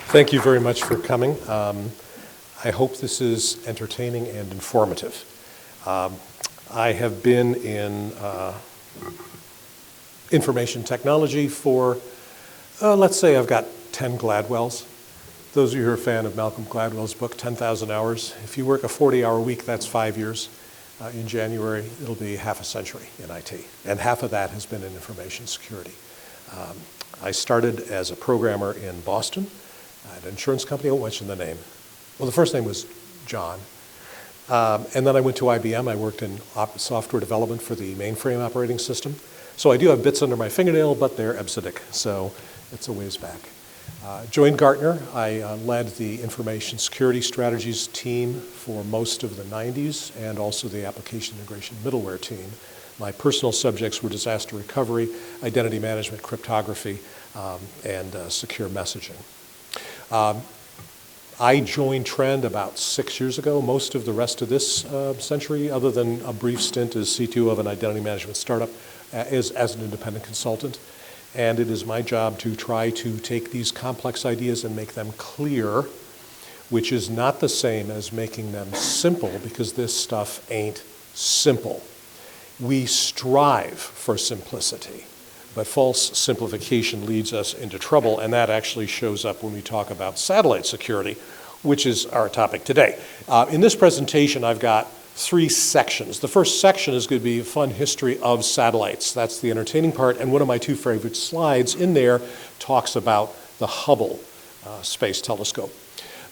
Thank you very much for coming. I hope this is entertaining and informative. I have been in information technology for, let's say I've got 10 Gladwells. Those of you who are a fan of Malcolm Gladwell's book, 10,000 Hours, if you work a 40-hour week, that's 5 years. In January, it'll be half a century in IT, and half of that has been in information security. I started as a programmer in Boston at an insurance company. I won't mention the name. Well, the first name was John. And then I went to IBM. I worked in software development for the mainframe operating system. So I do have bits under my fingernail, but they're episodic, so it's a ways back. Joined Gartner. I led the information security strategies team for most of the 90s and also the application integration middleware team. My personal subjects were disaster recovery, identity management, cryptography, and secure messaging. I joined Trend about 6 years ago. Most of the rest of this century, other than a brief stint as CTO of an identity management startup, is as an independent consultant. And it is my job to try to take these complex ideas and make them clear, which is not the same as making them simple, because this stuff ain't simple. We strive for simplicity, but false simplification leads us into trouble, and that actually shows up when we talk about satellite security, which is our topic today. In this presentation, I've got 3 sections. The first section is going to be a fun history of satellites. That's the entertaining part, and one of my 2 favorite slides in there talks about the Hubble Space Telescope.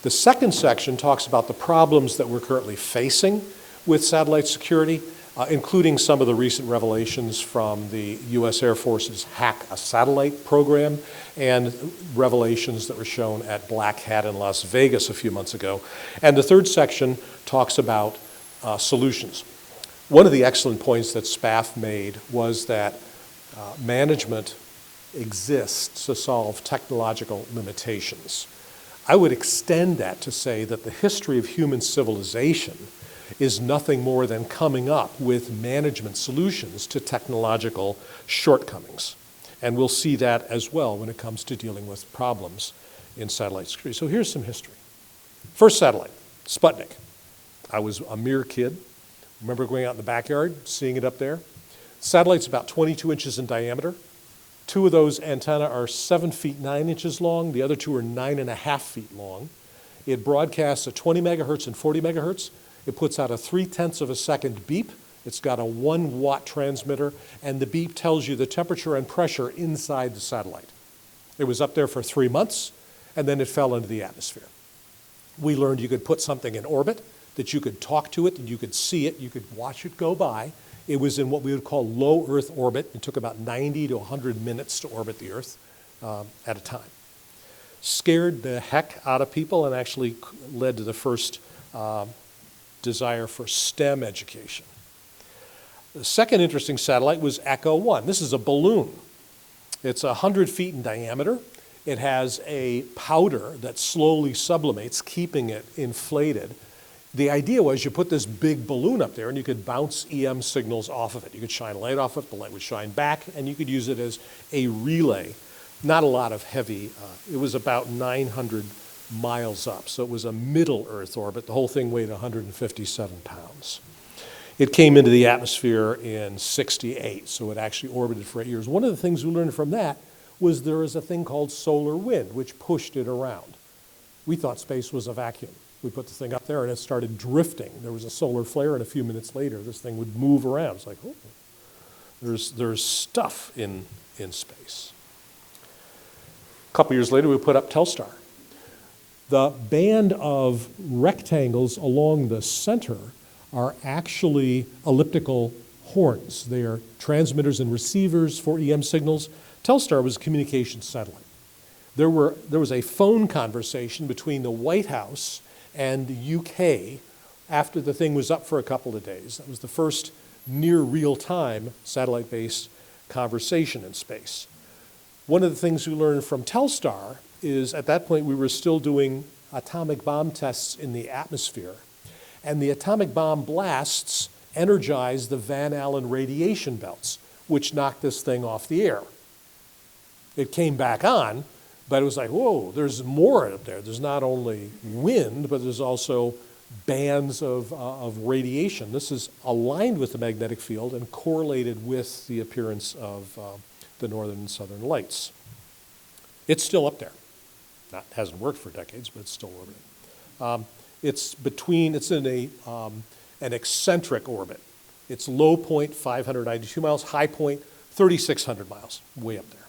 The second section talks about the problems that we're currently facing with satellite security, including some of the recent revelations from the U.S. Air Force's Hack a Satellite program and revelations that were shown at Black Hat in Las Vegas a few months ago. And the third section talks about solutions. One of the excellent points that SPAF made was that management exists to solve technological limitations. I would extend that to say that the history of human civilization is nothing more than coming up with management solutions to technological shortcomings. And we'll see that as well when it comes to dealing with problems in satellite security. So here's some history. First satellite, Sputnik. I was a mere kid. Remember going out in the backyard, seeing it up there. Satellite's about 22 inches in diameter. 2 of those antennae are 7 feet 9 inches long. The other 2 are 9.5 feet long. It broadcasts at 20 megahertz and 40 megahertz. It puts out a 0.3 of a second beep. It's got a 1 watt transmitter, and the beep tells you the temperature and pressure inside the satellite. It was up there for 3 months, and then it fell into the atmosphere. We learned you could put something in orbit, that you could talk to it, that you could see it, you could watch it go by. It was in what we would call low Earth orbit. It took about 90 to 100 minutes to orbit the Earth at a time. Scared the heck out of people and actually led to the first desire for STEM education. The second interesting satellite was Echo 1. This is a balloon. It's 100 feet in diameter. It has a powder that slowly sublimates, keeping it inflated. The idea was you put this big balloon up there and you could bounce EM signals off of it. You could shine light off it, the light would shine back, and you could use it as a relay. Not a lot of heavy, it was about 900 miles up, so it was a middle Earth orbit. The whole thing weighed 157 pounds. It came into the atmosphere in '68, so it actually orbited for 8 years. One of the things we learned from that was there is a thing called solar wind, which pushed it around. We thought space was a vacuum. We put the thing up there and it started drifting. There was a solar flare, and a few minutes later this thing would move around. It's like, oh, there's stuff in space. A couple years later we put up Telstar. The band of rectangles along the center are actually elliptical horns. They are transmitters and receivers for EM signals. Telstar was a communications satellite. There was a phone conversation between the White House and the UK after the thing was up for a couple of days. That was the first near real-time satellite-based conversation in space. One of the things we learned from Telstar is at that point we were still doing atomic bomb tests in the atmosphere, and the atomic bomb blasts energized the Van Allen radiation belts, which knocked this thing off the air. It came back on, But it was like, whoa, there's more up there. There's not only wind, but there's also bands of radiation. This is aligned with the magnetic field and correlated with the appearance of the northern and southern lights. It's still up there. Hasn't worked for decades, but it's still orbiting. It's in an eccentric orbit. Its low point, 592 miles, high point, 3,600 miles, way up there.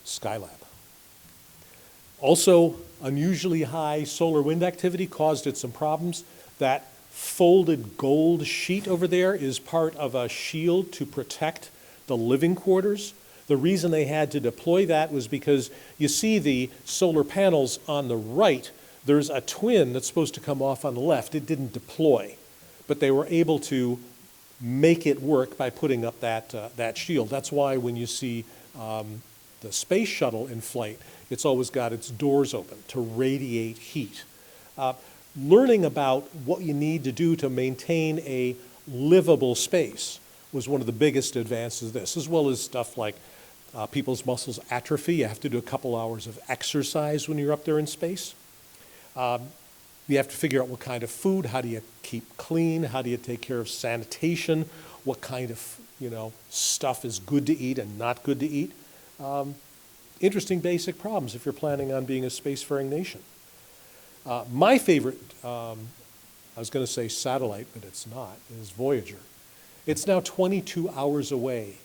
Skylab. Also, unusually high solar wind activity caused it some problems. That folded gold sheet over there is part of a shield to protect the living quarters. The reason they had to deploy that was because you see the solar panels on the right, there's a twin that's supposed to come off on the left. It didn't deploy, but they were able to make it work by putting up that shield. That's why when you see the space shuttle in flight, it's always got its doors open to radiate heat. Learning about what you need to do to maintain a livable space was one of the biggest advances of this, as well as stuff like people's muscles atrophy. You have to do a couple hours of exercise when you're up there in space. You have to figure out what kind of food, how do you keep clean, how do you take care of sanitation, what kind of stuff is good to eat and not good to eat. Interesting basic problems if you're planning on being a spacefaring nation. My favorite, I was going to say satellite, but it's not, is Voyager. It's now 22 hours away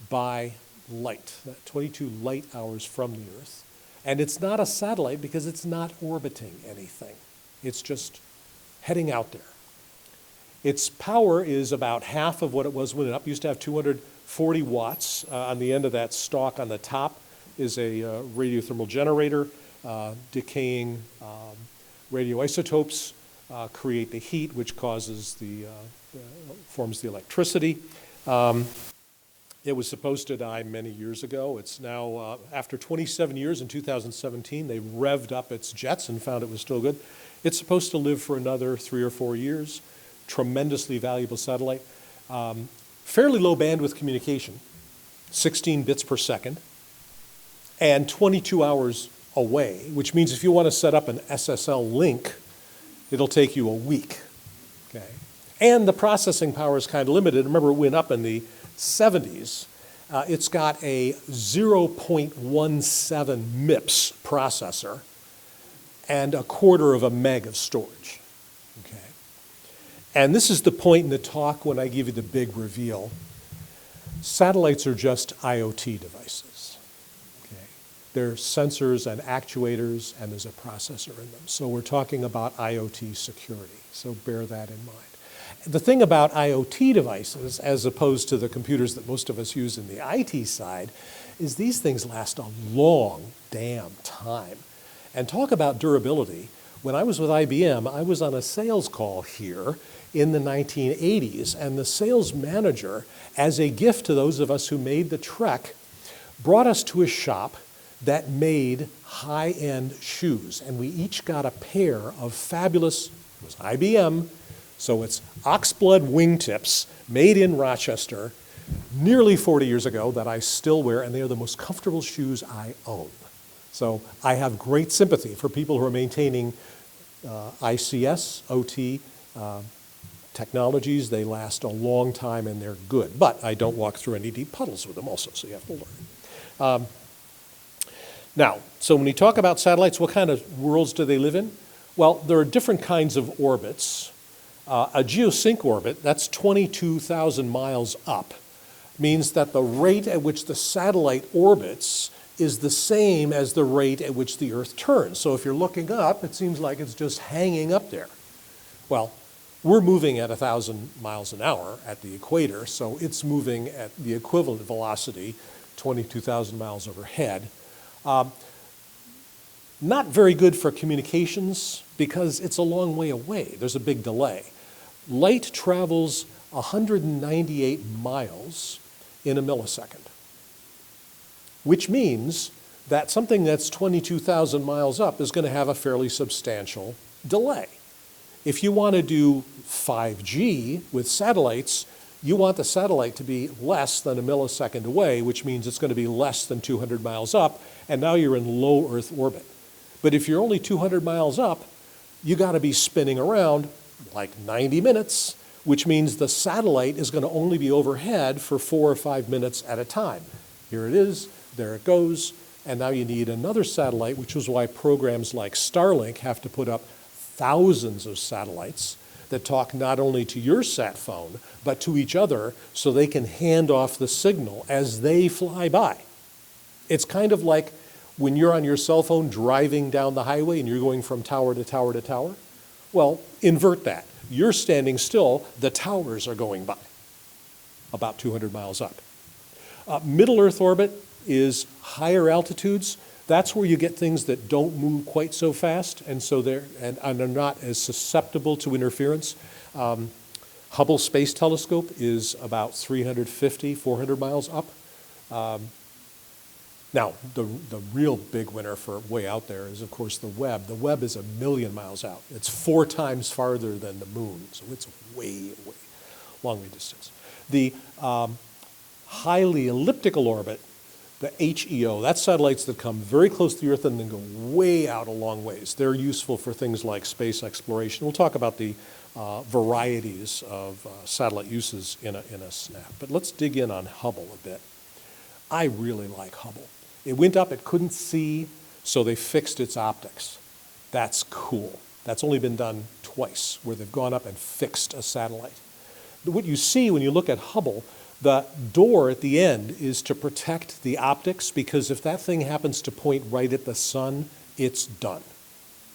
by light, 22 light hours from the Earth. And it's not a satellite because it's not orbiting anything. It's just heading out there. Its power is about half of what it was when it up. It used to have 240 watts. On the end of that stalk on the top is a radiothermal generator. Decaying radioisotopes create the heat, which causes forms the electricity. It was supposed to die many years ago. It's now, after 27 years in 2017, they revved up its jets and found it was still good. It's supposed to live for another 3 or 4 years. Tremendously valuable satellite. Fairly low bandwidth communication, 16 bits per second, and 22 hours away, which means if you want to set up an SSL link, it'll take you a week. Okay? And the processing power is kind of limited. Remember, it went up in the 70s. It's got a 0.17 MIPS processor and 1/4 of a meg of storage. Okay? And this is the point in the talk when I give you the big reveal. Satellites are just IoT devices. Okay? They're sensors and actuators, and there's a processor in them. So we're talking about IoT security. So bear that in mind. The thing about IoT devices, as opposed to the computers that most of us use in the IT side, is these things last a long damn time. And talk about durability. When I was with IBM, I was on a sales call here in the 1980s, and the sales manager, as a gift to those of us who made the trek, brought us to a shop that made high-end shoes. And we each got a pair of fabulous, it was IBM, so it's oxblood wingtips made in Rochester nearly 40 years ago that I still wear, and they are the most comfortable shoes I own. So I have great sympathy for people who are maintaining ICS, OT technologies. They last a long time and they're good. But I don't walk through any deep puddles with them also, so you have to learn. Now, so when we talk about satellites, what kind of worlds do they live in? Well, there are different kinds of orbits. A geosync orbit, that's 22,000 miles up, means that the rate at which the satellite orbits is the same as the rate at which the Earth turns. So if you're looking up, it seems like it's just hanging up there. Well, we're moving at 1,000 miles an hour at the equator, so it's moving at the equivalent velocity, 22,000 miles overhead. Not very good for communications because it's a long way away. There's a big delay. Light travels 198 miles in a millisecond, which means that something that's 22,000 miles up is going to have a fairly substantial delay. If you want to do 5G with satellites, You want the satellite to be less than a millisecond away, which means it's going to be less than 200 miles up, and now you're in low Earth orbit. But if you're only 200 miles up, you got to be spinning around like 90 minutes, which means the satellite is going to only be overhead for 4 or 5 minutes at a time. Here it is, there it goes, and now you need another satellite, which is why programs like Starlink have to put up thousands of satellites that talk not only to your sat phone, but to each other so they can hand off the signal as they fly by. It's kind of like when you're on your cell phone driving down the highway and you're going from tower to tower to tower. Well, invert that. You're standing still, the towers are going by, about 200 miles up. Middle Earth orbit is higher altitudes. That's where you get things that don't move quite so fast, and so they're not as susceptible to interference. Hubble Space Telescope is about 350, 400 miles up. Now, the real big winner for way out there is, of course, the Webb. The Webb is 1 million miles out. It's 4 times farther than the moon, so it's way, way long distance. The highly elliptical orbit, the HEO, that's satellites that come very close to the Earth and then go way out a long ways. They're useful for things like space exploration. We'll talk about the varieties of satellite uses in a snap. But let's dig in on Hubble a bit. I really like Hubble. It went up, it couldn't see, so they fixed its optics. That's cool. That's only been done twice, where they've gone up and fixed a satellite. What you see when you look at Hubble, the door at the end is to protect the optics, because if that thing happens to point right at the sun, it's done.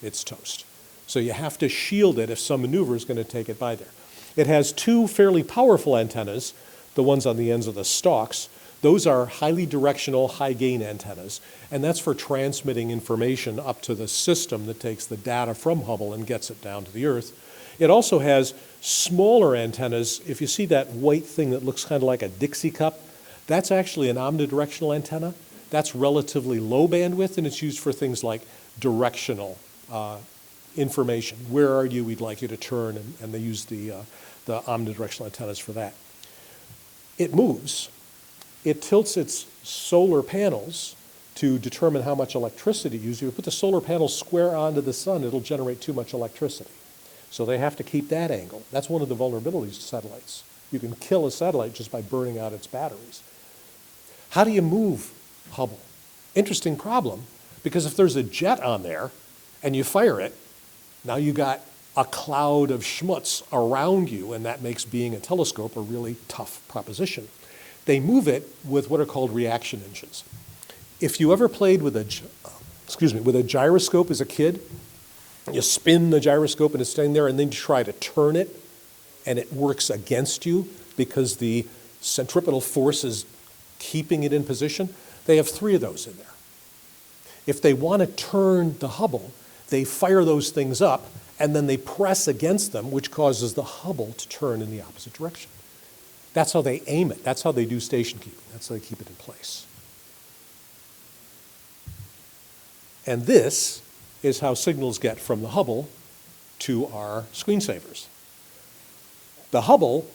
It's toast. So you have to shield it if some maneuver is going to take it by there. It has 2 fairly powerful antennas, the ones on the ends of the stalks. Those are highly directional, high-gain antennas, and that's for transmitting information up to the system that takes the data from Hubble and gets it down to the Earth. It also has smaller antennas. If you see that white thing that looks kind of like a Dixie cup, that's actually an omnidirectional antenna. That's relatively low bandwidth, and it's used for things like directional information. Where are you? We'd like you to turn, and they use the omnidirectional antennas for that. It moves. It tilts its solar panels to determine how much electricity it uses. If you put the solar panels square onto the sun, it'll generate too much electricity. So they have to keep that angle. That's one of the vulnerabilities to satellites. You can kill a satellite just by burning out its batteries. How do you move Hubble? Interesting problem, because if there's a jet on there and you fire it, now you got a cloud of schmutz around you, and that makes being a telescope a really tough proposition. They move it with what are called reaction engines. If you ever played with a gyroscope as a kid, you spin the gyroscope and it's staying there, and then you try to turn it and it works against you because the centripetal force is keeping it in position. They have 3 of those in there. If they want to turn the Hubble, they fire those things up and then they press against them, which causes the Hubble to turn in the opposite direction. That's how they aim it. That's how they do station keeping. That's how they keep it in place. And this is how signals get from the Hubble to our screensavers. The Hubble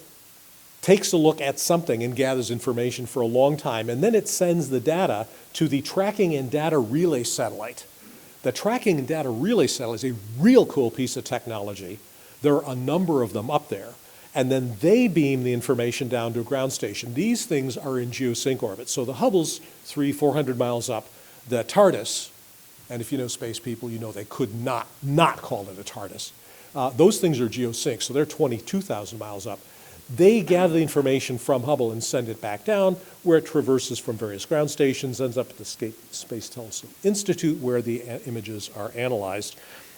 takes a look at something and gathers information for a long time, and then it sends the data to the Tracking and Data Relay Satellite. The Tracking and Data Relay Satellite is a real cool piece of technology. There are a number of them up there. And then they beam the information down to a ground station. These things are in geosync orbit. So the Hubble's 300-400 miles up. The TARDIS, and if you know space people, you know they could not call it a TARDIS. Those things are geosync, so they're 22,000 miles up. They gather the information from Hubble and send it back down, where it traverses from various ground stations, ends up at the Space Telescope Institute, where the images are analyzed.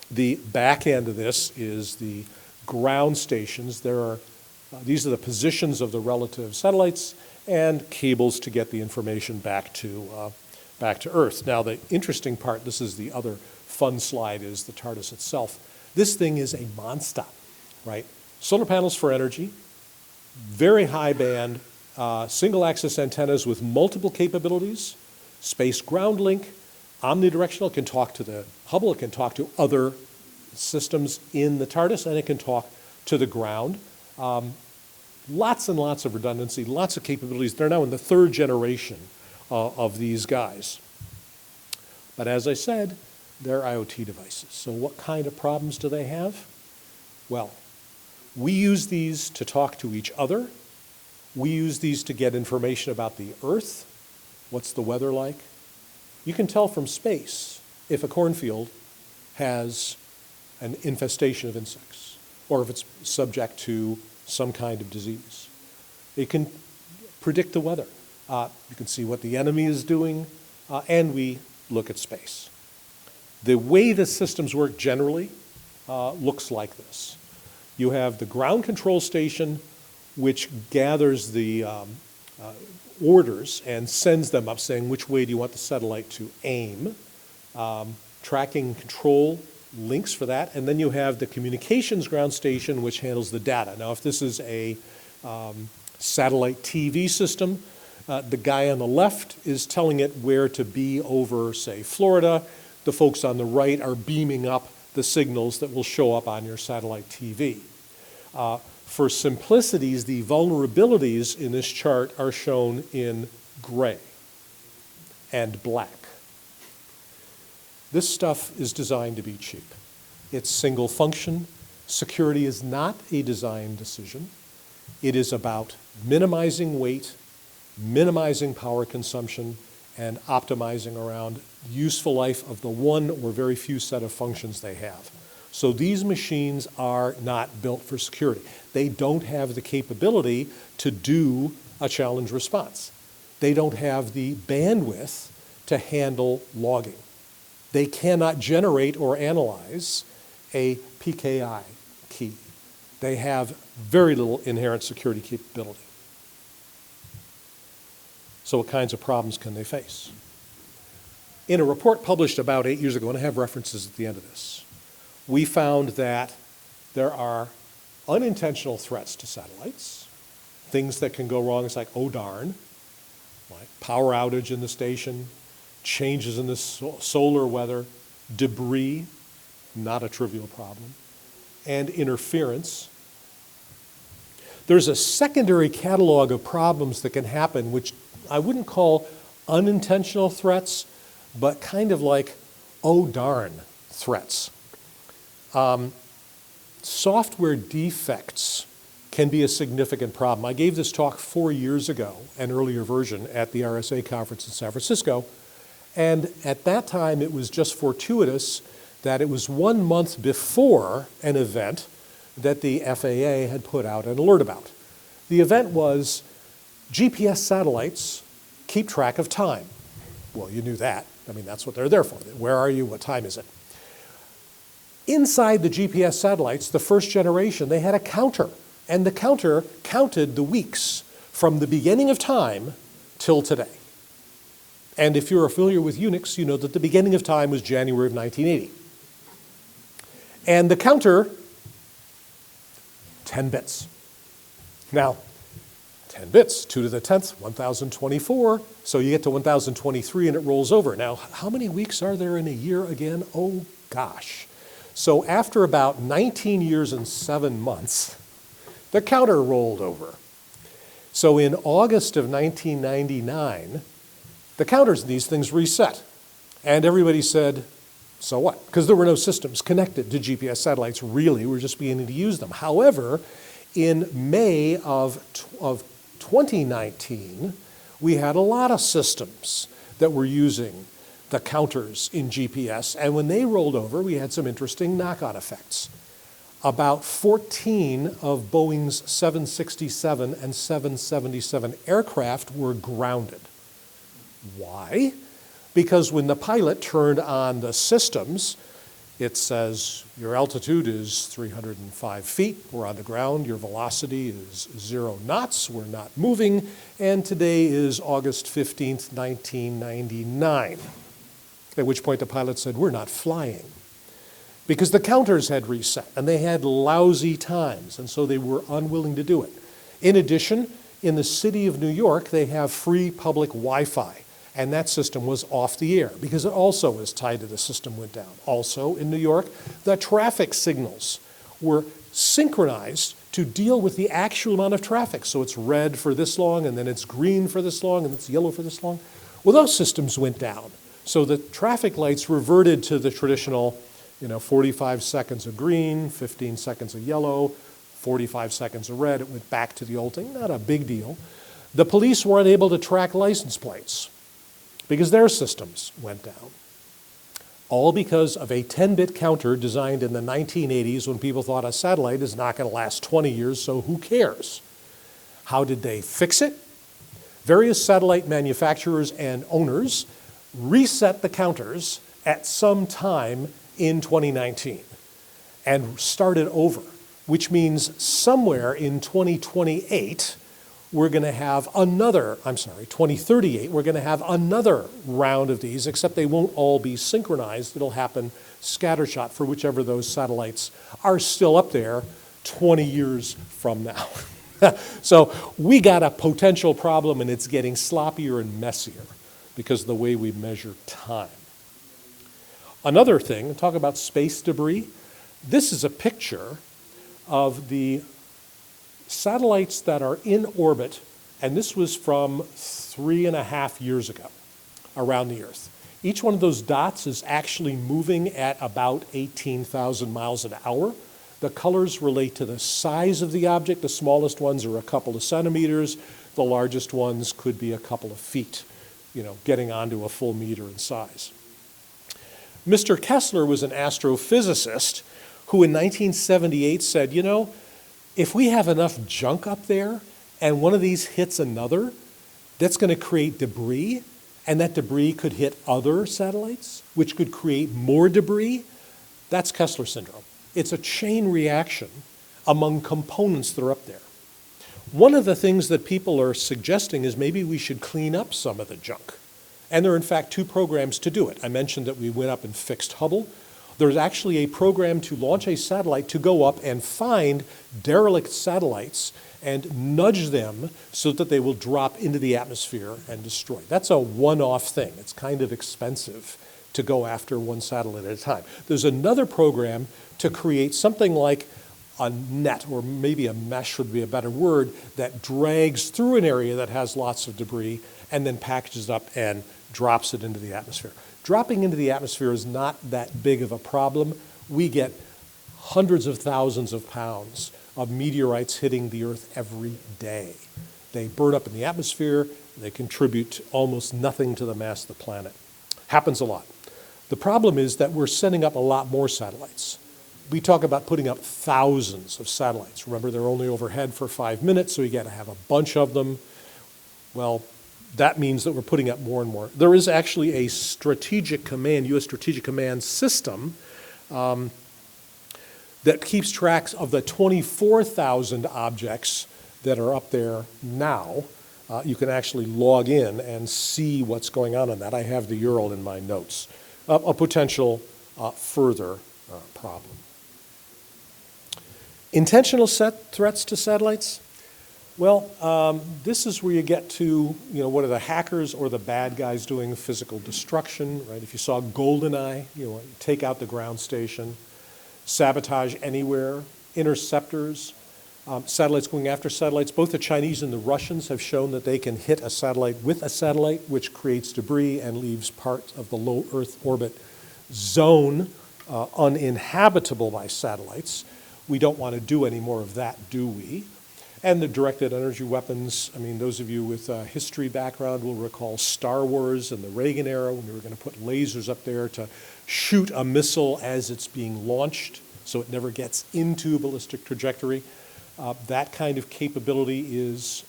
The back end of this is the ground stations. These are the positions of the relative satellites and cables to get the information back to Earth. Now, the interesting part, this is the other fun slide, is the TARDIS itself. This thing is a monster, right? Solar panels for energy, very high band, single axis antennas with multiple capabilities, space ground link, omnidirectional. It can talk to the Hubble, it can talk to other systems in the TARDIS, and it can talk to the ground. Lots and lots of redundancy, lots of capabilities. They're now in the third generation of these guys. But as I said, they're IoT devices. So what kind of problems do they have? Well, we use these to talk to each other. We use these to get information about the Earth. What's the weather like? You can tell from space if a cornfield has an infestation of insects or if it's subject to some kind of disease. It can predict the weather. You can see what the enemy is doing, and we look at space. The way the systems work generally looks like this. You have the ground control station, which gathers the orders and sends them up saying which way do you want the satellite to aim. Tracking control links for that, and then you have the communications ground station which handles the data. Now if this is a satellite TV system, the guy on the left is telling it where to be over, say, Florida. The folks on the right are beaming up the signals that will show up on your satellite TV. For simplicities, the vulnerabilities in this chart are shown in gray and black. This stuff is designed to be cheap. It's single function. Security is not a design decision. It is about minimizing weight, minimizing power consumption, and optimizing around useful life of the one or very few set of functions they have. So these machines are not built for security. They don't have the capability to do a challenge response. They don't have the bandwidth to handle logging. They cannot generate or analyze a PKI key. They have very little inherent security capability. So what kinds of problems can they face? In a report published about 8 years ago, and I have references at the end of this, we found that there are unintentional threats to satellites, things that can go wrong. It's like, oh darn, like power outage in the station, changes in the solar weather, debris, not a trivial problem, and interference. There's a secondary catalog of problems that can happen, which I wouldn't call unintentional threats, but kind of like, oh darn, threats. Software defects can be a significant problem. I gave this talk 4 years ago, an earlier version, at the RSA conference in San Francisco. And at that time, it was just fortuitous that it was 1 month before an event that the FAA had put out an alert about. The event was GPS satellites keep track of time. Well, you knew that. I mean, that's what they're there for. Where are you? What time is it? Inside the GPS satellites, the first generation, they had a counter. And the counter counted the weeks from the beginning of time till today. And if you're familiar with Unix, you know that the beginning of time was January of 1980. And the counter, 10 bits. Now, 10 bits, 2 to the 10th, 1024. So you get to 1023 and it rolls over. Now, how many weeks are there in a year again? Oh, gosh. So after about 19 years and 7 months, the counter rolled over. So in August of 1999, the counters in these things reset. And everybody said, so what? Because there were no systems connected to GPS satellites, really. We're just beginning to use them. However, in May of 2019, we had a lot of systems that were using the counters in GPS. And when they rolled over, we had some interesting knock-on effects. About 14 of Boeing's 767 and 777 aircraft were grounded. Why? Because when the pilot turned on the systems, it says your altitude is 305 feet, we're on the ground, your velocity is 0 knots, we're not moving, and today is August 15th, 1999. At which point the pilot said, we're not flying. Because the counters had reset, and they had lousy times, and so they were unwilling to do it. In addition, in the city of New York, they have free public Wi-Fi, and that system was off the air because it also was tied to the system went down. Also in New York, the traffic signals were synchronized to deal with the actual amount of traffic. So it's red for this long, and then it's green for this long, and it's yellow for this long. Well, those systems went down. So the traffic lights reverted to the traditional, 45 seconds of green, 15 seconds of yellow, 45 seconds of red. It went back to the old thing, not a big deal. The police weren't able to track license plates because their systems went down. All because of a 10-bit counter designed in the 1980s when people thought a satellite is not going to last 20 years, so who cares? How did they fix it? Various satellite manufacturers and owners reset the counters at some time in 2019 and started over, which means somewhere in 2028, we're going to have another, 2038, we're going to have another round of these, except they won't all be synchronized. It'll happen scattershot for whichever those satellites are still up there 20 years from now. So we got a potential problem, and it's getting sloppier and messier because of the way we measure time. Another thing, talk about space debris. This is a picture of the satellites that are in orbit, and this was from 3.5 years ago around the Earth. Each one of those dots is actually moving at about 18,000 miles an hour. The colors relate to the size of the object. The smallest ones are a couple of centimeters. The largest ones could be a couple of feet, getting onto a full meter in size. Mr. Kessler was an astrophysicist who in 1978 said, if we have enough junk up there and one of these hits another, that's going to create debris, and that debris could hit other satellites, which could create more debris. That's Kessler syndrome. It's a chain reaction among components that are up there. One of the things that people are suggesting is maybe we should clean up some of the junk. And there are in fact 2 programs to do it. I mentioned that we went up and fixed Hubble. There's actually a program to launch a satellite to go up and find derelict satellites and nudge them so that they will drop into the atmosphere and destroy. That's a one-off thing. It's kind of expensive to go after one satellite at a time. There's another program to create something like a net, or maybe a mesh would be a better word, that drags through an area that has lots of debris and then packages it up and drops it into the atmosphere. Dropping into the atmosphere is not that big of a problem. We get hundreds of thousands of pounds of meteorites hitting the Earth every day. They burn up in the atmosphere. They contribute almost nothing to the mass of the planet. Happens a lot. The problem is that we're sending up a lot more satellites. We talk about putting up thousands of satellites. Remember, they're only overhead for 5 minutes, so you got to have a bunch of them. Well, that means that we're putting up more and more. There is actually a strategic command, U.S. strategic command system that keeps track of the 24,000 objects that are up there now. You can actually log in and see what's going on in that. I have the URL in my notes. A potential further problem. Intentional threats to satellites? Well, this is where you get to, what are the hackers or the bad guys doing physical destruction, right? If you saw GoldenEye, take out the ground station, sabotage anywhere, interceptors, satellites going after satellites. Both the Chinese and the Russians have shown that they can hit a satellite with a satellite, which creates debris and leaves part of the low Earth orbit zone uninhabitable by satellites. We don't want to do any more of that, do we? And the directed energy weapons, those of you with a history background will recall Star Wars and the Reagan era when we were going to put lasers up there to shoot a missile as it's being launched so it never gets into ballistic trajectory. That kind of capability is,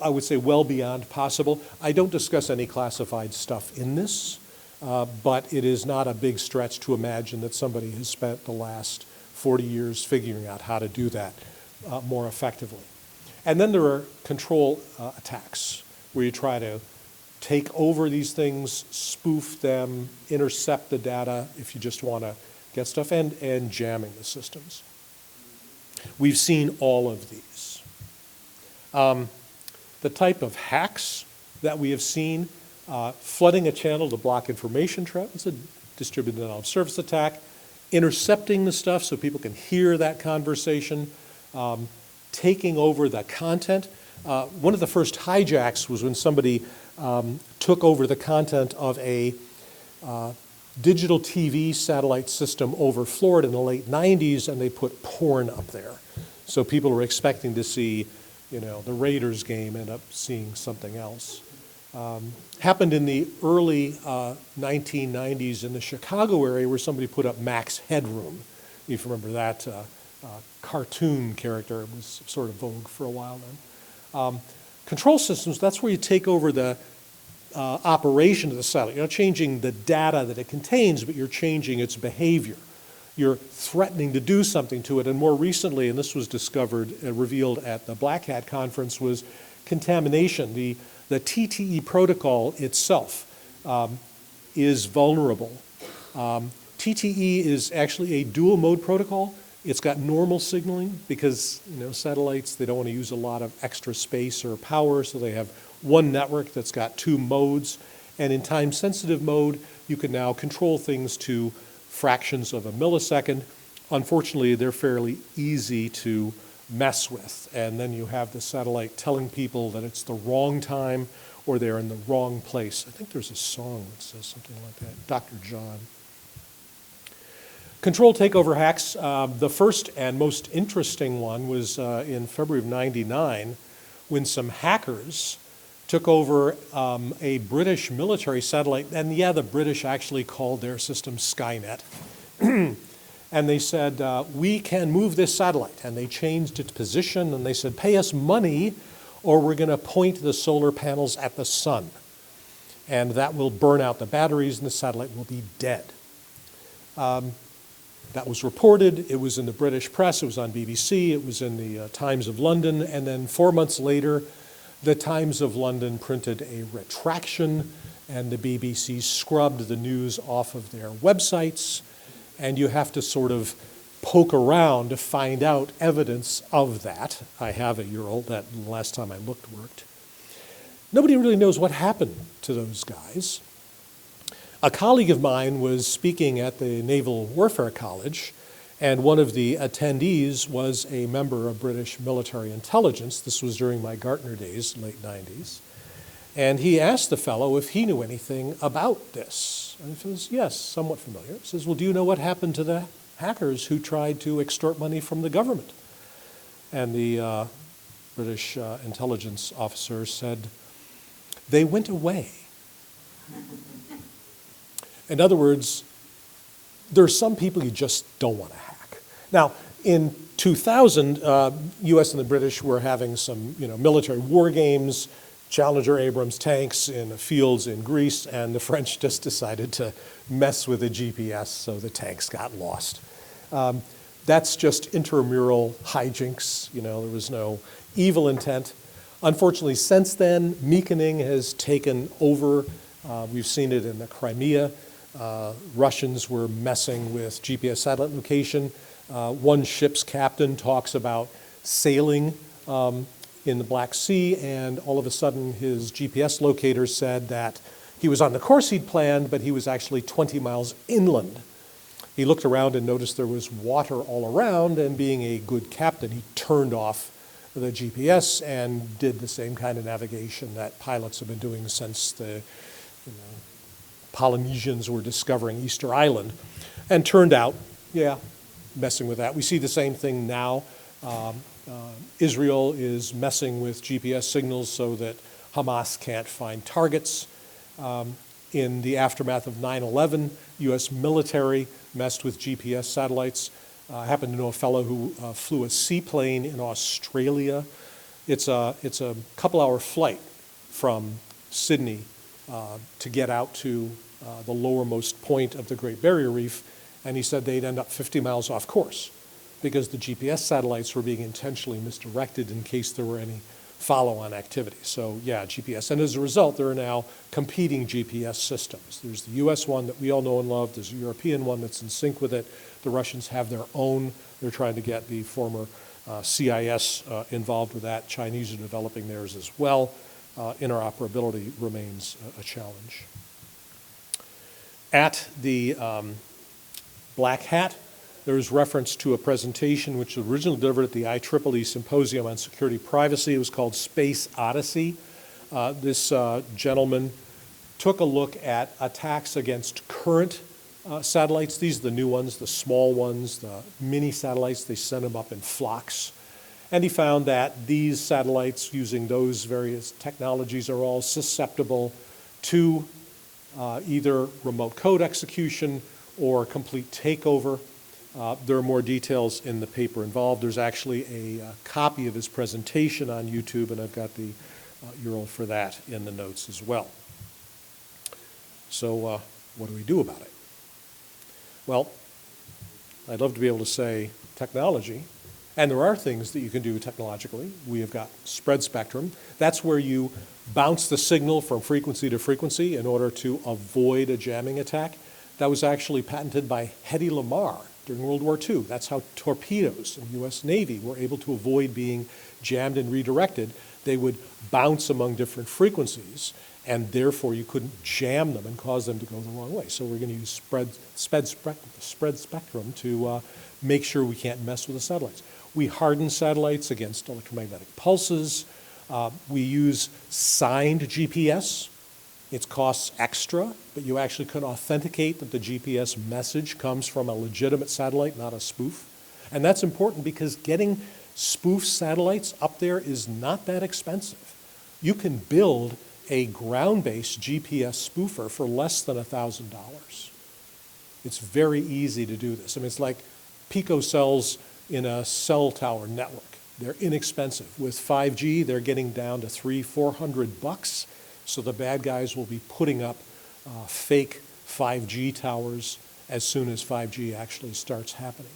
I would say, well beyond possible. I don't discuss any classified stuff in this, but it is not a big stretch to imagine that somebody has spent the last 40 years figuring out how to do that more effectively. And then there are control attacks where you try to take over these things, spoof them, intercept the data if you just want to get stuff, and jamming the systems. We've seen all of these. The type of hacks that we have seen, flooding a channel to block information travel, it's a distributed denial of service attack. intercepting the stuff so people can hear that conversation, taking over the content. One of the first hijacks was when somebody took over the content of a digital TV satellite system over Florida in the late 90s, and they put porn up there. So people were expecting to see, the Raiders game, end up seeing something else. Happened in the early 1990s in the Chicago area, where somebody put up Max Headroom. If you remember that cartoon character, it was sort of vogue for a while then. Control systems, that's where you take over the operation of the satellite. You're not changing the data that it contains, but you're changing its behavior. You're threatening to do something to it. And more recently, and this was discovered, revealed at the Black Hat conference, was contamination. The TTE protocol itself is vulnerable. TTE is actually a dual mode protocol. It's got normal signaling because satellites, they don't want to use a lot of extra space or power, so they have one network that's got two modes. And in time-sensitive mode, you can now control things to fractions of a millisecond. Unfortunately, they're fairly easy to mess with. And then you have the satellite telling people that it's the wrong time or they're in the wrong place. I think there's a song that says something like that, Dr. John. Control takeover hacks, the first and most interesting one was in February of '99 when some hackers took over a British military satellite, and yeah, the British actually called their system Skynet. And they said, we can move this satellite. And they changed its position, and they said, pay us money, or we're going to point the solar panels at the sun. And that will burn out the batteries, and the satellite will be dead. That was reported. It was in the British press. It was on BBC. It was in the Times of London. And then 4 months later, the Times of London printed a retraction, and the BBC scrubbed the news off of their websites. And you have to sort of poke around to find out evidence of that. I have a URL that last time I looked worked. Nobody really knows what happened to those guys. A colleague of mine was speaking at the Naval Warfare College, and one of the attendees was a member of British military intelligence. This was during my Gartner days, late 90s. And he asked the fellow if he knew anything about this. And he says, yes, somewhat familiar. He says, well, do you know what happened to the hackers who tried to extort money from the government? And the British intelligence officer said, they went away. In other words, there are some people you just don't want to hack. Now, in 2000, U.S. and the British were having some military war games, Challenger Abrams tanks in the fields in Greece, and the French just decided to mess with the GPS, so the tanks got lost. That's just intramural hijinks. There was no evil intent. Unfortunately, since then, meaconing has taken over. We've seen it in the Crimea. Russians were messing with GPS satellite location. One ship's captain talks about sailing in the Black Sea, and all of a sudden his GPS locator said that he was on the course he'd planned, but he was actually 20 miles inland. He looked around and noticed there was water all around, and being a good captain, he turned off the GPS and did the same kind of navigation that pilots have been doing since the Polynesians were discovering Easter Island. And turned out, yeah, messing with that. We see the same thing now. Israel is messing with GPS signals so that Hamas can't find targets. In the aftermath of 9/11, U.S. military messed with GPS satellites. I happen to know a fellow who flew a seaplane in Australia. It's a couple-hour flight from Sydney to get out to the lowermost point of the Great Barrier Reef, and he said they'd end up 50 miles off course because the GPS satellites were being intentionally misdirected in case there were any follow-on activity. So yeah, GPS. And as a result, there are now competing GPS systems. There's the US one that we all know and love. There's a European one that's in sync with it. The Russians have their own. They're trying to get the former CIS involved with that. Chinese are developing theirs as well. Interoperability remains a challenge. At the black hat. There is reference to a presentation which was originally delivered at the IEEE Symposium on Security Privacy. It was called Space Odyssey. This gentleman took a look at attacks against current satellites. These are the new ones, the small ones, the mini satellites. They send them up in flocks. And he found that these satellites using those various technologies are all susceptible to either remote code execution or complete takeover. There are more details in the paper involved. There's actually a copy of his presentation on YouTube, and I've got the URL for that in the notes as well. So what do we do about it? Well, I'd love to be able to say technology, and there are things that you can do technologically. We have got spread spectrum. That's where you bounce the signal from frequency to frequency in order to avoid a jamming attack. That was actually patented by Hedy Lamarr during World War II. That's how torpedoes in the US Navy were able to avoid being jammed and redirected. They would bounce among different frequencies, and therefore you couldn't jam them and cause them to go the wrong way. So we're going to use spread spectrum to make sure we can't mess with the satellites. We harden satellites against electromagnetic pulses. We use signed GPS. It costs extra, but you actually can authenticate that the GPS message comes from a legitimate satellite, not a spoof. And that's important because getting spoof satellites up there is not that expensive. You can build a ground-based GPS spoofer for less than $1,000. It's very easy to do this. I mean, it's like picocells in a cell tower network. They're inexpensive. With 5G, they're getting down to $300-400. So the bad guys will be putting up fake 5G towers as soon as 5G actually starts happening.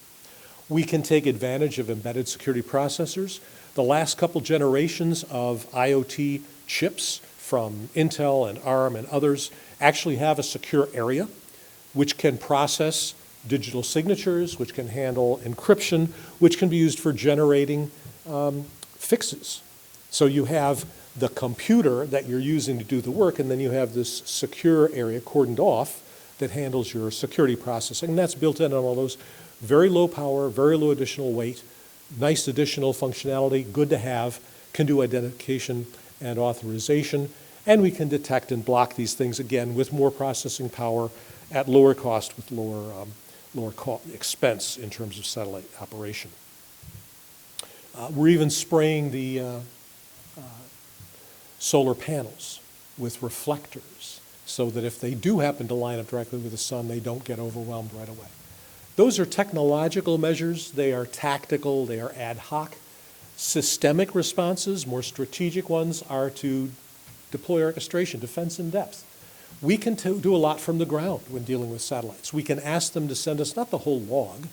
We can take advantage of embedded security processors. The last couple generations of IoT chips from Intel and ARM and others actually have a secure area which can process digital signatures, which can handle encryption, which can be used for generating fixes. So you have the computer that you're using to do the work, and then you have this secure area cordoned off that handles your security processing. And that's built in on all those. Very low power, very low additional weight, nice additional functionality, good to have, can do identification and authorization, and we can detect and block these things again with more processing power at lower cost with lower expense in terms of satellite operation. We're even spraying the solar panels with reflectors so that if they do happen to line up directly with the sun, they don't get overwhelmed right away. Those are technological measures. They are tactical. They are ad hoc. Systemic responses, more strategic ones, are to deploy orchestration, defense in depth. We can do a lot from the ground when dealing with satellites. We can ask them to send us, not the whole log,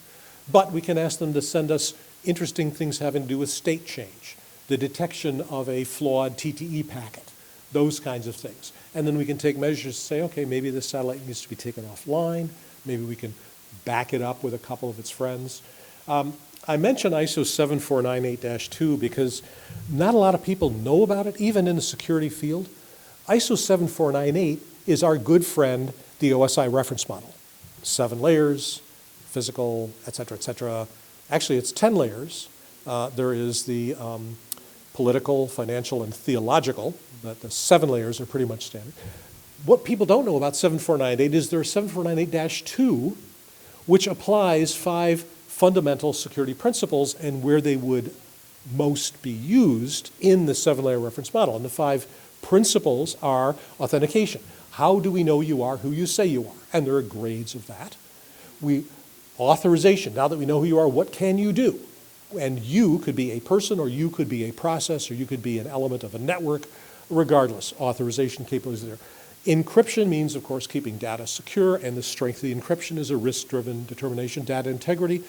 but we can ask them to send us interesting things having to do with state change, the detection of a flawed TTE packet, those kinds of things. And then we can take measures to say, okay, maybe this satellite needs to be taken offline. Maybe we can back it up with a couple of its friends. I mention ISO 7498-2 because not a lot of people know about it, even in the security field. ISO 7498 is our good friend, the OSI reference model. 7 layers, physical, et cetera, et cetera. Actually, it's 10 layers. There is the political, financial, and theological, but the 7 layers are pretty much standard. What people don't know about 7498 is there's 7498-2, which applies 5 fundamental security principles and where they would most be used in the 7-layer reference model. And the 5 principles are authentication. How do we know you are who you say you are? And there are grades of that. Authorization. Now that we know who you are, what can you do? And you could be a person, or you could be a process, or you could be an element of a network. Regardless, authorization capabilities are there. Encryption means, of course, keeping data secure, and the strength of the encryption is a risk-driven determination. Data integrity,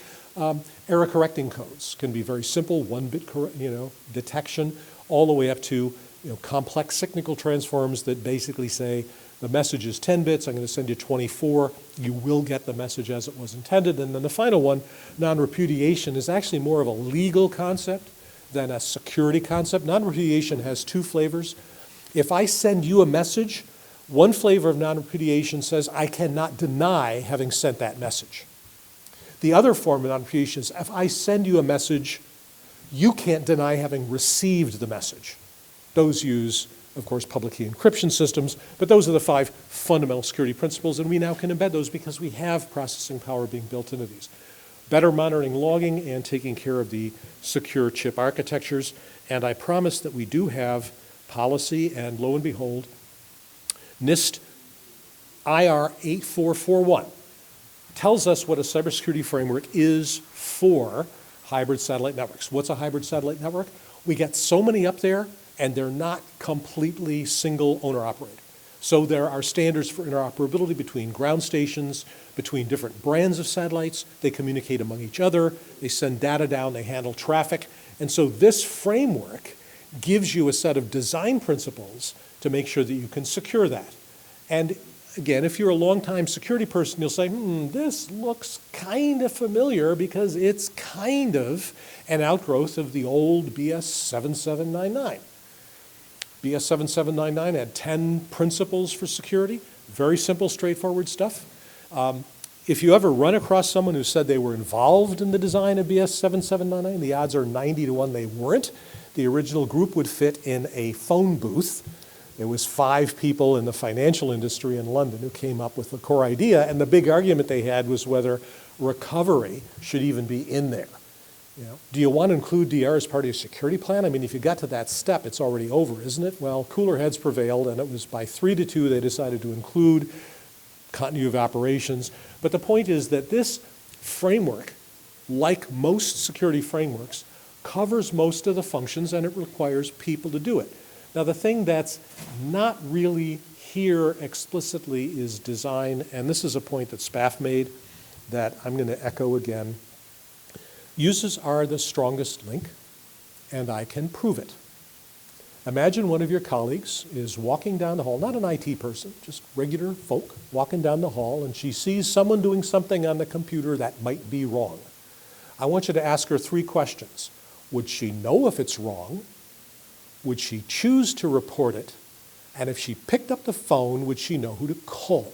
error-correcting codes can be very simple, 1-bit detection, all the way up to complex signal transforms that basically say the message is 10 bits, I'm going to send you 24, you will get the message as it was intended. And then the final one, non-repudiation, is actually more of a legal concept than a security concept. Non-repudiation has 2 flavors. If I send you a message, one flavor of non-repudiation says I cannot deny having sent that message. The other form of non-repudiation is if I send you a message, you can't deny having received the message. Those use, of course, public key encryption systems, but those are the 5 fundamental security principles, and we now can embed those because we have processing power being built into these. Better monitoring logging and taking care of the secure chip architectures, and I promise that we do have policy, and lo and behold, NIST IR 8441 tells us what a cybersecurity framework is for hybrid satellite networks. What's a hybrid satellite network? We get so many up there, and they're not completely single owner operated. So there are standards for interoperability between ground stations, between different brands of satellites. They communicate among each other. They send data down. They handle traffic. And so this framework gives you a set of design principles to make sure that you can secure that. And again, if you're a longtime security person, you'll say, this looks kind of familiar because it's kind of an outgrowth of the old BS 7799. BS 7799 had 10 principles for security, very simple, straightforward stuff. If you ever run across someone who said they were involved in the design of BS 7799, the odds are 90 to 1 they weren't. The original group would fit in a phone booth. There was 5 people in the financial industry in London who came up with the core idea, and the big argument they had was whether recovery should even be in there. You know, do you want to include DR as part of your security plan? I mean, if you got to that step, it's already over, isn't it? Well, cooler heads prevailed, and it was by 3 to 2 they decided to include continuity of operations. But the point is that this framework, like most security frameworks, covers most of the functions, and it requires people to do it. Now, the thing that's not really here explicitly is design, and this is a point that SPAF made that I'm going to echo again. Users are the strongest link, and I can prove it. Imagine one of your colleagues is walking down the hall, not an IT person, just regular folk walking down the hall, and she sees someone doing something on the computer that might be wrong. I want you to ask her 3 questions. Would she know if it's wrong? Would she choose to report it? And if she picked up the phone, would she know who to call?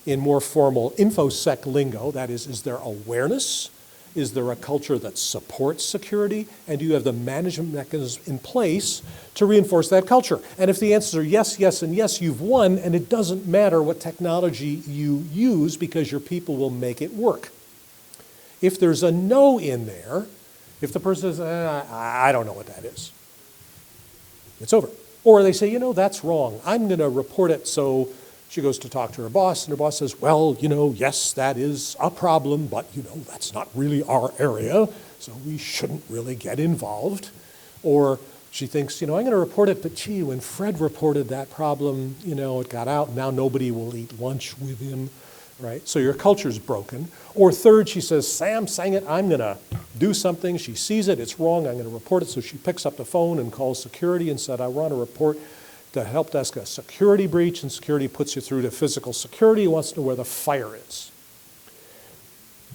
In more formal InfoSec lingo, that is there awareness? Is there a culture that supports security? And do you have the management mechanisms in place to reinforce that culture? And if the answers are yes, yes, and yes, you've won, and it doesn't matter what technology you use because your people will make it work. If there's a no in there, if the person says, I don't know what that is, it's over. Or they say, that's wrong. I'm going to report it. So she goes to talk to her boss, and her boss says, well, yes, that is a problem, but, that's not really our area, so we shouldn't really get involved. Or she thinks, I'm going to report it, but gee, when Fred reported that problem, it got out, and now nobody will eat lunch with him, right? So your culture's broken. Or third, she says, Sam sang it, I'm going to do something. She sees it, it's wrong, I'm going to report it. So she picks up the phone and calls security and said, I want to report to help desk a security breach, and security puts you through to physical security, wants to know where the fire is.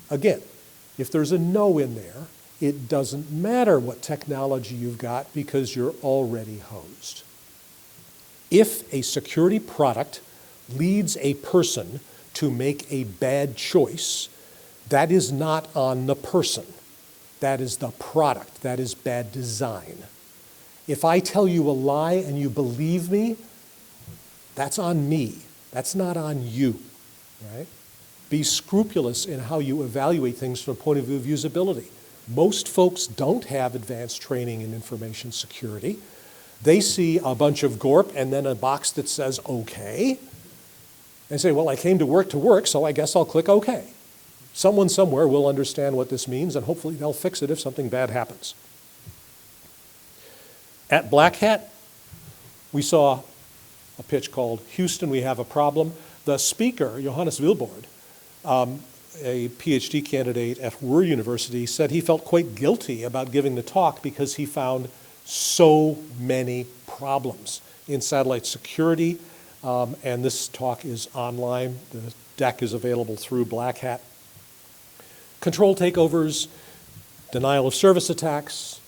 Again, if there's a no in there, it doesn't matter what technology you've got because you're already hosed. If a security product leads a person to make a bad choice, that is not on the person. That is the product. That is bad design. If I tell you a lie and you believe me, that's on me. That's not on you, right? Be scrupulous in how you evaluate things from a point of view of usability. Most folks don't have advanced training in information security. They see a bunch of GORP and then a box that says OK. And say, well, I came to work, so I guess I'll click OK. Someone somewhere will understand what this means, and hopefully they'll fix it if something bad happens. At Black Hat, we saw a pitch called Houston, We Have a Problem. The speaker, Johannes Wilbord, a PhD candidate at Ruhr University, said he felt quite guilty about giving the talk because he found so many problems in satellite security. And this talk is online. The deck is available through Black Hat. Control takeovers, denial of service attacks,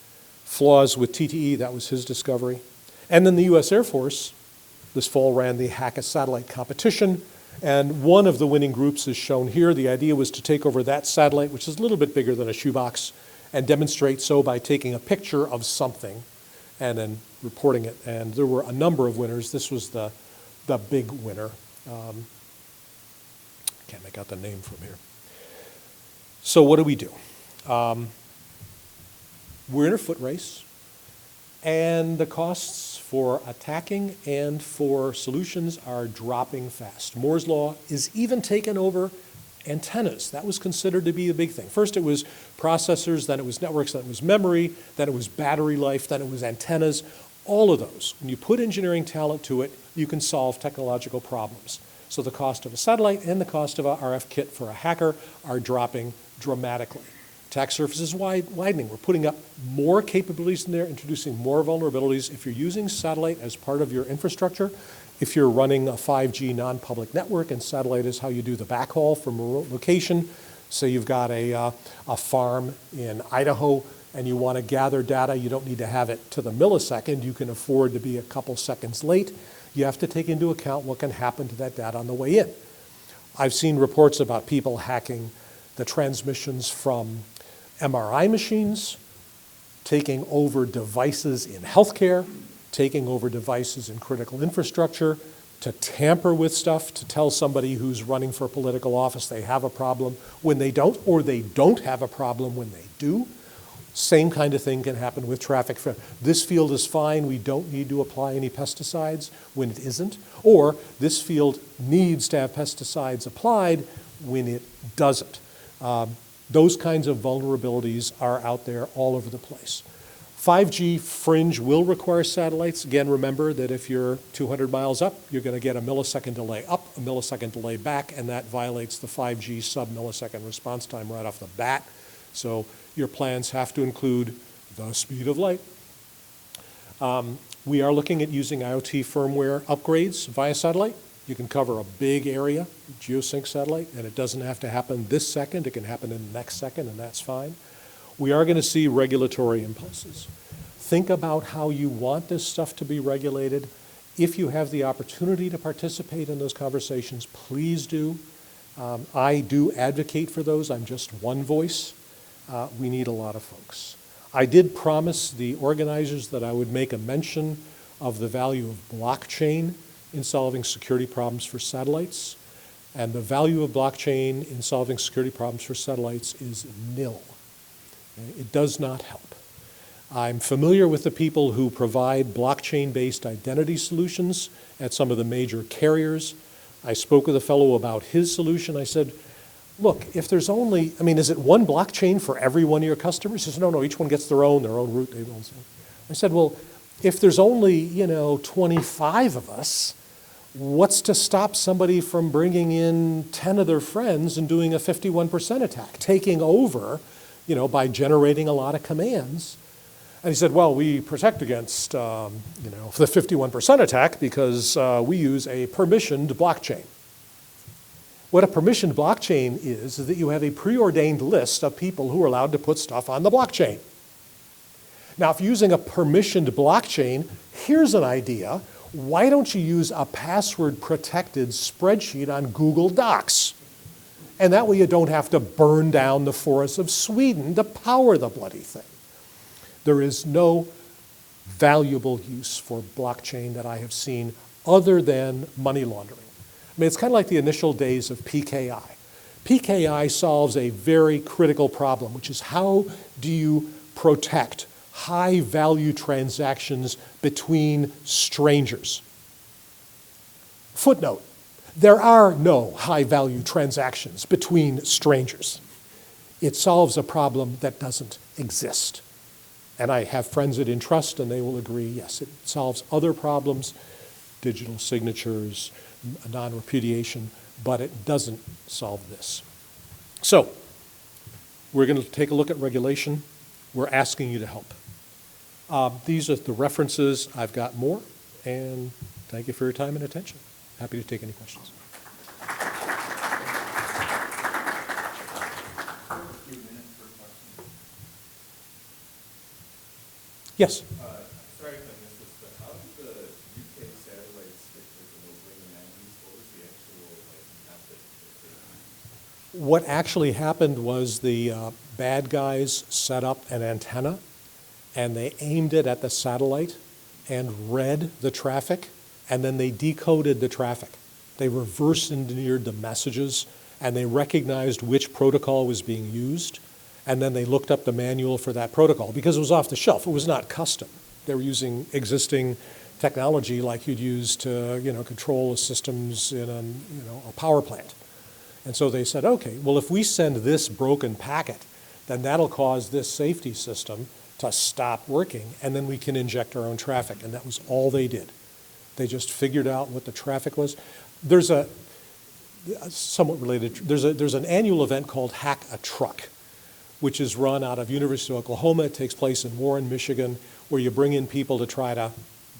flaws with TTE, that was his discovery. And then the US Air Force this fall ran the Hack a Satellite competition. And one of the winning groups is shown here. The idea was to take over that satellite, which is a little bit bigger than a shoebox, and demonstrate so by taking a picture of something and then reporting it. And there were a number of winners. This was the big winner. Can't make out the name from here. So what do we do? We're in a foot race, and the costs for attacking and for solutions are dropping fast. Moore's Law is even taken over antennas. That was considered to be a big thing. First it was processors, then it was networks, then it was memory, then it was battery life, then it was antennas. All of those, when you put engineering talent to it, you can solve technological problems. So the cost of a satellite and the cost of a RF kit for a hacker are dropping dramatically. Attack surface is widening. We're putting up more capabilities in there, introducing more vulnerabilities. If you're using satellite as part of your infrastructure, if you're running a 5G non-public network and satellite is how you do the backhaul from a remote location, say you've got a farm in Idaho and you want to gather data, you don't need to have it to the millisecond, you can afford to be a couple seconds late. You have to take into account what can happen to that data on the way in. I've seen reports about people hacking the transmissions from MRI machines, taking over devices in healthcare, taking over devices in critical infrastructure, to tamper with stuff, to tell somebody who's running for political office they have a problem when they don't, or they don't have a problem when they do. Same kind of thing can happen with traffic. This field is fine, we don't need to apply any pesticides when it isn't, or this field needs to have pesticides applied when it doesn't. Those kinds of vulnerabilities are out there all over the place. 5G fringe will require satellites. Again, remember that if you're 200 miles up, you're going to get a millisecond delay up, a millisecond delay back, and that violates the 5G sub-millisecond response time right off the bat. So your plans have to include the speed of light. We are looking at using IoT firmware upgrades via satellite. You can cover a big area, geosync satellite, and it doesn't have to happen this second. It can happen in the next second, and that's fine. We are going to see regulatory impulses. Think about how you want this stuff to be regulated. If you have the opportunity to participate in those conversations, please do. I do advocate for those. I'm just one voice. We need a lot of folks. I did promise the organizers that I would make a mention of the value of blockchain in solving security problems for satellites. And the value of blockchain in solving security problems for satellites is nil. It does not help. I'm familiar with the people who provide blockchain-based identity solutions at some of the major carriers. I spoke with a fellow about his solution. I said, look, if there's only, is it one blockchain for every one of your customers? He says, no, each one gets their own root. I said, well, if there's only, 25 of us, what's to stop somebody from bringing in 10 of their friends and doing a 51% attack, taking over, by generating a lot of commands? And he said, well, we protect against, the 51% attack because we use a permissioned blockchain. What a permissioned blockchain is that you have a preordained list of people who are allowed to put stuff on the blockchain. Now, if you're using a permissioned blockchain, here's an idea. Why don't you use a password-protected spreadsheet on Google Docs? And that way you don't have to burn down the forests of Sweden to power the bloody thing. There is no valuable use for blockchain that I have seen other than money laundering. It's kind of like the initial days of PKI. PKI solves a very critical problem, which is how do you protect high-value transactions between strangers? Footnote, there are no high-value transactions between strangers. It solves a problem that doesn't exist. And I have friends at Entrust, and they will agree, yes, it solves other problems, digital signatures, non-repudiation, but it doesn't solve this. So, we're going to take a look at regulation. We're asking you to help. These are the references. I've got more, and thank you for your time and attention. Happy to take any questions. Yes? Sorry if I missed this, but how did the UK satellites get taken over in the 90s? What was the actual What actually happened was the bad guys set up an antenna and they aimed it at the satellite and read the traffic, and then they decoded the traffic. They reverse engineered the messages, and they recognized which protocol was being used, and then they looked up the manual for that protocol because it was off the shelf. It was not custom. They were using existing technology like you'd use to, control the systems in a power plant. And so they said, okay, well, if we send this broken packet, then that'll cause this safety system to stop working, and then we can inject our own traffic. And that was all they did. They just figured out what the traffic was. There's a, somewhat related, there's an annual event called Hack a Truck, which is run out of University of Oklahoma. It takes place in Warren, Michigan, where you bring in people to try to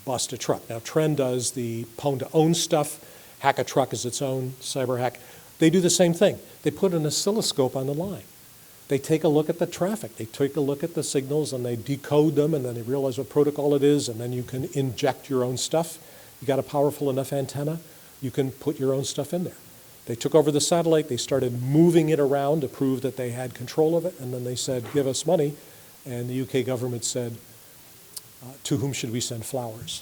bust a truck. Now, Trend does the pwn-to-own stuff. Hack a Truck is its own cyber hack. They do the same thing. They put an oscilloscope on the line. They take a look at the traffic. They take a look at the signals, and they decode them, and then they realize what protocol it is, and then you can inject your own stuff. You got a powerful enough antenna, you can put your own stuff in there. They took over the satellite. They started moving it around to prove that they had control of it, and then they said, give us money. And the UK government said, to whom should we send flowers?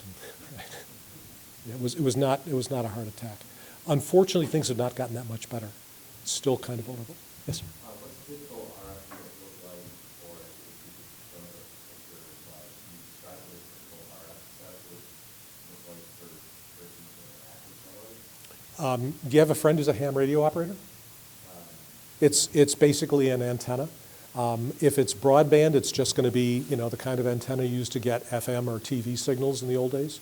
It was not a heart attack. Unfortunately, things have not gotten that much better. It's still kind of vulnerable. Yes, sir? What's the typical RF unit look like for some of the pictures? Can you describe what a typical RF set would look like for persons in an active satellite? Do you have a friend who's a ham radio operator? It's basically an antenna. If it's broadband, it's just going to be the kind of antenna used to get FM or TV signals in the old days.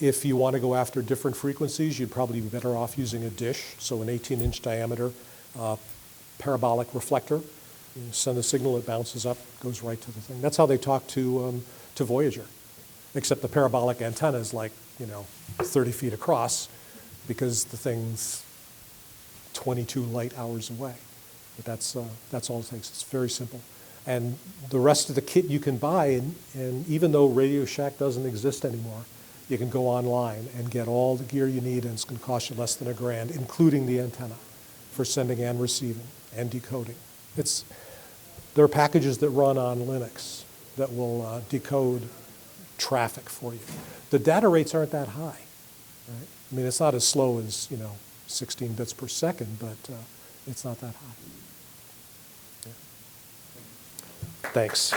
If you want to go after different frequencies, you'd probably be better off using a dish, so an 18-inch diameter parabolic reflector. You send the signal, it bounces up, goes right to the thing. That's how they talk to Voyager, except the parabolic antenna is like 30 feet across because the thing's 22 light hours away. But that's all it takes. It's very simple. And the rest of the kit you can buy, and even though Radio Shack doesn't exist anymore, you can go online and get all the gear you need, and it's going to cost you less than $1,000, including the antenna for sending and receiving and decoding. There are packages that run on Linux that will decode traffic for you. The data rates aren't that high. Right? I mean, it's not as slow as 16 bits per second, but it's not that high. Yeah. Thanks.